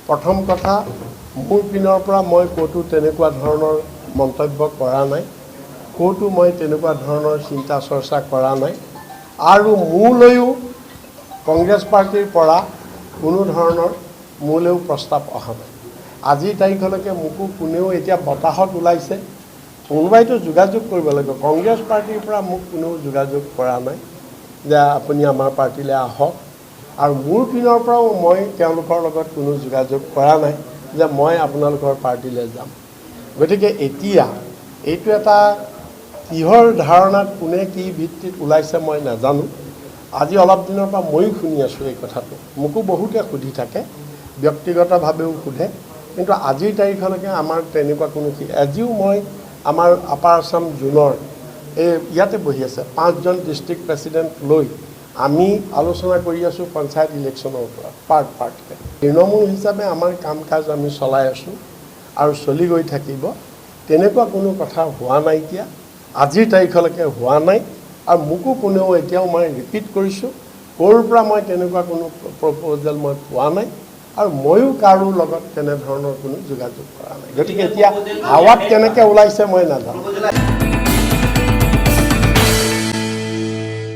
প্ৰথম কথা মোৰ পিনৰ পৰা মই ক'তো তেনেকুৱা ধৰণৰ মন্তব্য কৰা নাই, ক'তো মই তেনেকুৱা ধৰণৰ চিন্তা চৰ্চা কৰা নাই আৰু মোলৈও কংগ্ৰেছ পাৰ্টিৰ পৰা কোনো ধৰণৰ মোলৈও প্ৰস্তাৱ অহা নাই। আজিৰ তাৰিখলৈকে মোকো কোনেও এতিয়া বতাহত ওলাইছে, কোনোবাইতো যোগাযোগ কৰিব লাগিব। কংগ্ৰেছ পাৰ্টিৰ পৰা মোক কোনেও যোগাযোগ কৰা নাই যে আপুনি আমাৰ পাৰ্টিলৈ আহক, আৰু মোৰ পিনৰ পৰাও মই তেওঁলোকৰ লগত কোনো যোগাযোগ কৰা নাই যে মই আপোনালোকৰ পাৰ্টিলৈ যাম। গতিকে এতিয়া এইটো এটা কিহৰ ধাৰণাত কোনে কি ভিত্তিত ওলাইছে মই নাজানো। আজি অলপ দিনৰ পৰা ময়ো শুনি আছোঁ এই কথাটো, মোকো বহুতে সুধি থাকে, ব্যক্তিগতভাৱেও সোধে, কিন্তু আজিৰ তাৰিখলৈকে আমাৰ তেনেকুৱা কোনো আজিও মই আমাৰ আপাৰ আছাম জোনৰ ইয়াতে বহি আছে 5জন ডিষ্ট্ৰিক্ট প্ৰেচিডেণ্ট লৈ আমি আলোচনা কৰি আছোঁ পঞ্চায়ত ইলেকশ্যনৰ ওপৰত পাৰ্টকৈ। তৃণমূল হিচাপে আমাৰ কাম কাজ আমি চলাই আছোঁ আৰু চলি গৈ থাকিব। তেনেকুৱা কোনো কথা হোৱা নাইকিয়া, আজিৰ তাৰিখলৈকে হোৱা নাই, আৰু মোকো কোনেও এতিয়াও মই ৰিপিট কৰিছোঁ ক'ৰ পৰা মই তেনেকুৱা কোনো প্ৰপ'জেল মই পোৱা নাই, আৰু ময়ো কাৰো লগত তেনেধৰণৰ কোনো যোগাযোগ কৰা নাই। গতিকে এতিয়া হাৱাত কেনেকৈ ওলাইছে মই নাজানো।